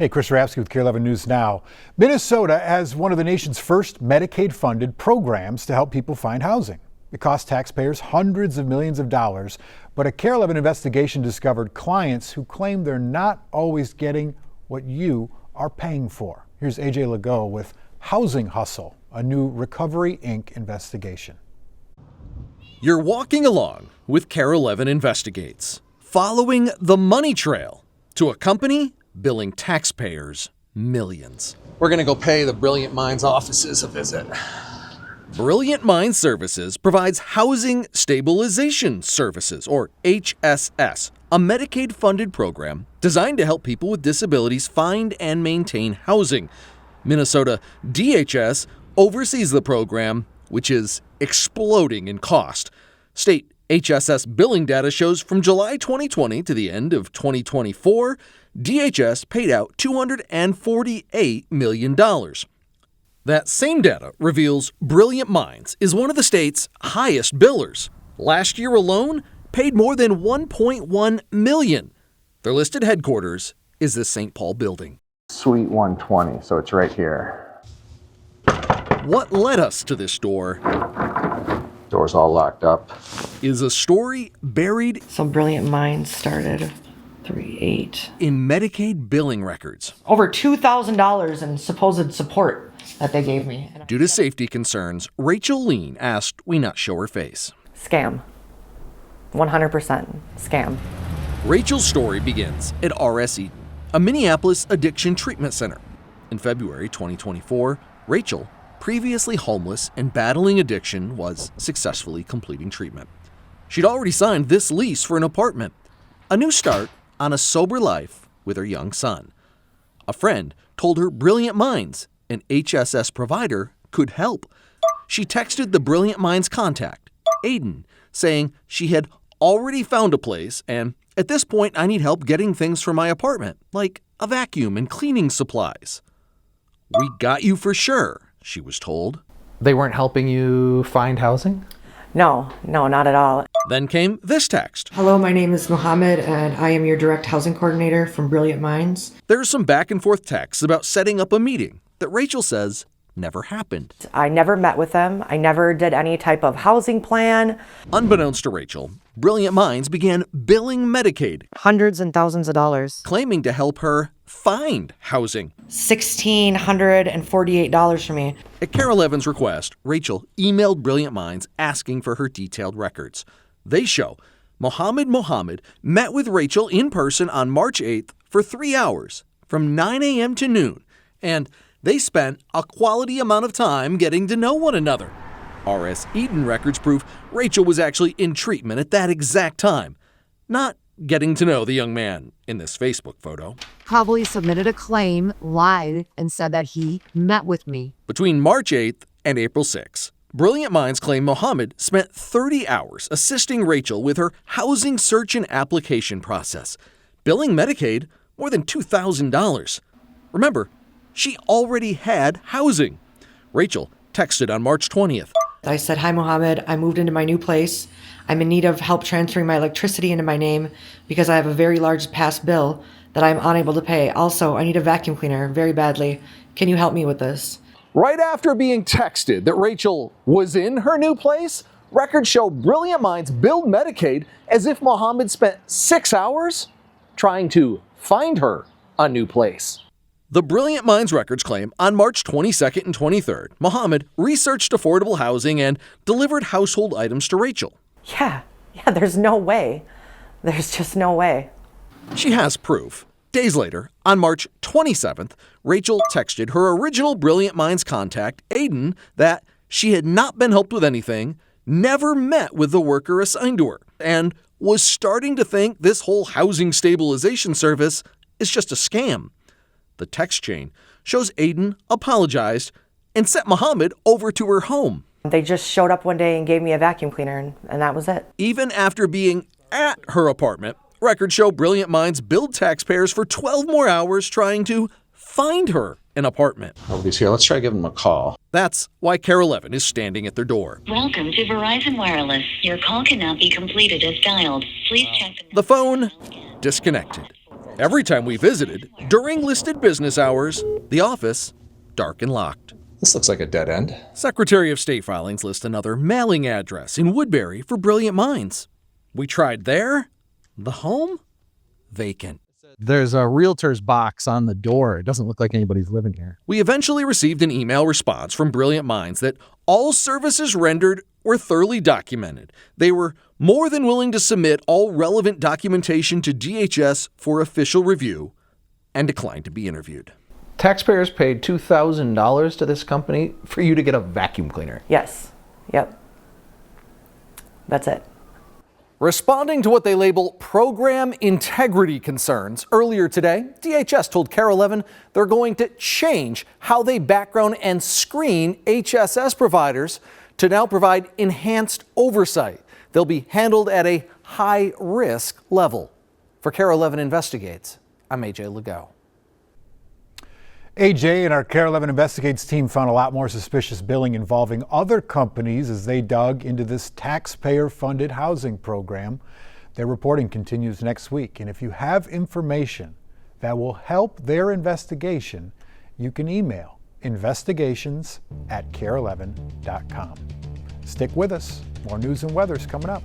Hey, Chris Rapsky with KARE 11 News Now. Minnesota has one of the nation's first Medicaid-funded programs to help people find housing. It costs taxpayers hundreds of millions of dollars, but a KARE 11 investigation discovered clients who claim they're not always getting what you are paying for. Here's AJ Legault with Housing Hustle, a new Recovery Inc. investigation. You're walking along with KARE 11 Investigates, following the money trail to a company billing taxpayers millions. We're going to go pay the Brilliant Minds offices a visit. Brilliant Minds Services provides Housing Stabilization Services, or HSS, a Medicaid-funded program designed to help people with disabilities find and maintain housing. Minnesota DHS oversees the program, which is exploding in cost. State HSS billing data shows from July 2020 to the end of 2024, DHS paid out $248 million. That same data reveals Brilliant Minds is one of the state's highest billers. Last year alone, paid more than $1.1 million. Their listed headquarters is the St. Paul building. Suite 120, so it's right here. What led us to this door? Door's all locked up. Is a story buried So Brilliant Minds started 3/8. in Medicaid billing records. Over $2,000 in supposed support that they gave me. Due to safety concerns, Rachel Lean asked we not show her face. Scam. 100% scam. Rachel's story begins at RS Eden, a Minneapolis addiction treatment center. In February 2024, Rachel, previously homeless and battling addiction, was successfully completing treatment. She'd already signed this lease for an apartment, a new start on a sober life with her young son. A friend told her Brilliant Minds, an HSS provider, could help. She texted the Brilliant Minds contact, Aiden, saying she had already found a place and, at this point, I need help getting things for my apartment, like a vacuum and cleaning supplies. We got you for sure, she was told. They weren't helping you find housing? No, not at all. Then came this text. Hello, my name is Mohammed, and I am your direct housing coordinator from Brilliant Minds. There's some back and forth texts about setting up a meeting that Rachel says never happened. I never met with them. I never did any type of housing plan. Unbeknownst to Rachel, Brilliant Minds began billing Medicaid, Hundreds and thousands of dollars. claiming to help her find housing. $1,648 for me. At KARE 11's request, Rachel emailed Brilliant Minds asking for her detailed records. They show Mohammed met with Rachel in person on March 8th for 3 hours, from 9 a.m. to noon, and they spent a quality amount of time getting to know one another. RS Eden records prove Rachel was actually in treatment at that exact time, not getting to know the young man in this Facebook photo. Probably submitted a claim, lied, and said that he met with me. Between March 8th and April 6th, Brilliant Minds claim Mohammed spent 30 hours assisting Rachel with her housing search and application process, billing Medicaid more than $2,000. Remember, she already had housing. Rachel texted on March 20th. I said, "Hi, Mohammed. I moved into my new place. I'm in need of help transferring my electricity into my name because I have a very large past bill that I'm unable to pay. Also, I need a vacuum cleaner very badly. Can you help me with this?" Right after being texted that Rachel was in her new place, records show Brilliant Minds billed Medicaid as if Mohammed spent 6 hours trying to find her a new place. The Brilliant Minds records claim on March 22nd and 23rd, Mohammed researched affordable housing and delivered household items to Rachel. Yeah, there's no way. There's just no way. She has proof. Days later, on March 27th, Rachel texted her original Brilliant Minds contact, Aiden, that she had not been helped with anything, never met with the worker assigned to her, and was starting to think this whole housing stabilization service is just a scam. The text chain shows Aiden apologized and sent Mohammed over to her home. They just showed up one day and gave me a vacuum cleaner, and that was it. Even after being at her apartment, records show Brilliant Minds billed taxpayers for 12 more hours trying to find her an apartment. Nobody's here. Let's try giving them a call. That's why KARE 11 is standing at their door. Welcome to Verizon Wireless. Your call cannot be completed as dialed. Please check The phone disconnected. Every time we visited, during listed business hours, the office dark and locked. This looks like a dead end. Secretary of State filings list another mailing address in Woodbury for Brilliant Minds. We tried there. The home? Vacant. There's a realtor's box on the door. It doesn't look like anybody's living here. We eventually received an email response from Brilliant Minds that all services rendered were thoroughly documented. They were more than willing to submit all relevant documentation to DHS for official review and declined to be interviewed. Taxpayers paid $2,000 to this company for you to get a vacuum cleaner. Yes. Yep. That's it. Responding to what they label program integrity concerns, earlier today, DHS told KARE 11 they're going to change how they background and screen HSS providers to now provide enhanced oversight. They'll be handled at a high-risk level. For KARE 11 Investigates, I'm AJ Legault. AJ and our KARE 11 Investigates team found a lot more suspicious billing involving other companies as they dug into this taxpayer-funded housing program. Their reporting continues next week, and if you have information that will help their investigation, you can email investigations@kare11.com. Stick with us. More news and weather's coming up.